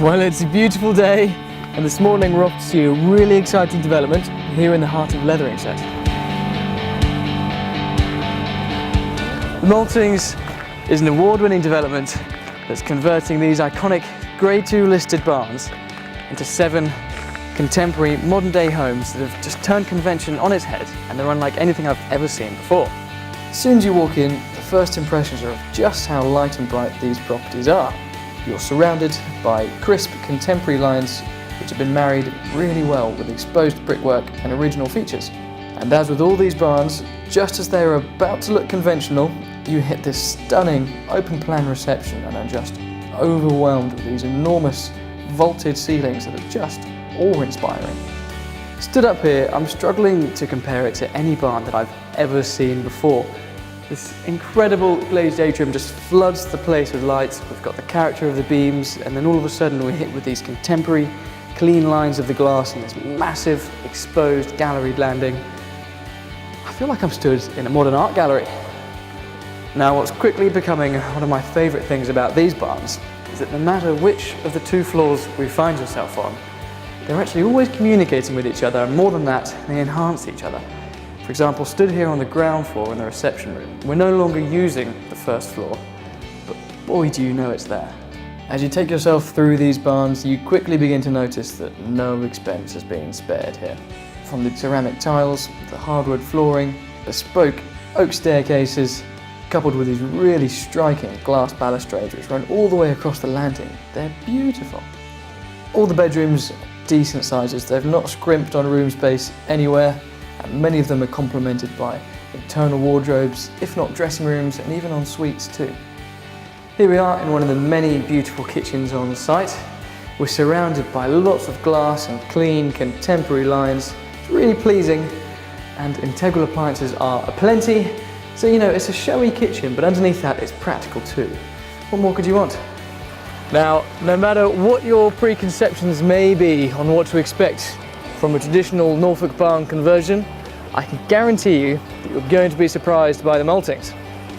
Well, it's a beautiful day, and this morning we're off to see a really exciting development here in the heart of Letheringsett. The Maltings is an award-winning development that's converting these iconic Grade 2 listed barns into 7 contemporary modern-day homes that have just turned convention on its head, and they're unlike anything I've ever seen before. As soon as you walk in, the first impressions are of just how light and bright these properties are. You're surrounded by crisp contemporary lines which have been married really well with exposed brickwork and original features. And as with all these barns, just as they are about to look conventional, you hit this stunning open plan reception and are just overwhelmed with these enormous vaulted ceilings that are just awe-inspiring. Stood up here, I'm struggling to compare it to any barn that I've ever seen before. This incredible glazed atrium just floods the place with light. We've got the character of the beams, and then all of a sudden we're hit with these contemporary, clean lines of the glass and this massive, exposed, galleried landing. I feel like I'm stood in a modern art gallery. Now, what's quickly becoming one of my favourite things about these barns is that no matter which of the 2 floors we find yourself on, they're actually always communicating with each other, and more than that, they enhance each other. For example, stood here on the ground floor in the reception room, we're no longer using the first floor, but boy do you know it's there. As you take yourself through these barns, you quickly begin to notice that no expense has been spared here. From the ceramic tiles, the hardwood flooring, bespoke oak staircases, coupled with these really striking glass balustrades which run all the way across the landing, they're beautiful. All the bedrooms are decent sizes, they've not scrimped on room space anywhere, and many of them are complemented by internal wardrobes, if not dressing rooms, and even en suites too. Here we are in one of the many beautiful kitchens on site. We're surrounded by lots of glass and clean, contemporary lines. It's really pleasing, and integral appliances are aplenty. So you know, it's a showy kitchen, but underneath that it's practical too. What more could you want? Now, no matter what your preconceptions may be on what to expect from a traditional Norfolk barn conversion, I can guarantee you that you're going to be surprised by the Maltings.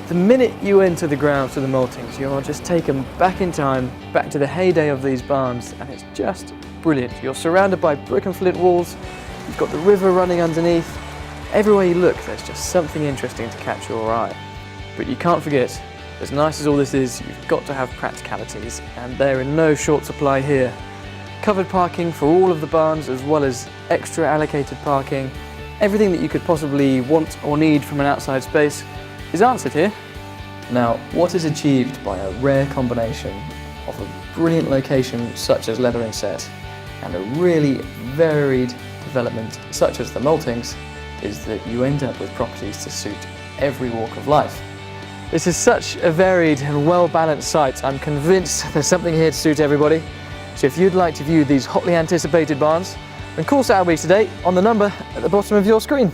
The minute you enter the grounds of the Maltings, you're just taken back in time, back to the heyday of these barns, and it's just brilliant. You're surrounded by brick and flint walls, you've got the river running underneath. Everywhere you look, there's just something interesting to catch your eye. But you can't forget, as nice as all this is, you've got to have practicalities, and they're in no short supply here. Covered parking for all of the barns, as well as extra allocated parking. Everything that you could possibly want or need from an outside space is answered here. Now, what is achieved by a rare combination of a brilliant location such as Letheringsett and a really varied development such as the Maltings is that you end up with properties to suit every walk of life. This is such a varied and well-balanced site. I'm convinced there's something here to suit everybody. So if you'd like to view these hotly anticipated barns, then call Sowerbys today on the number at the bottom of your screen.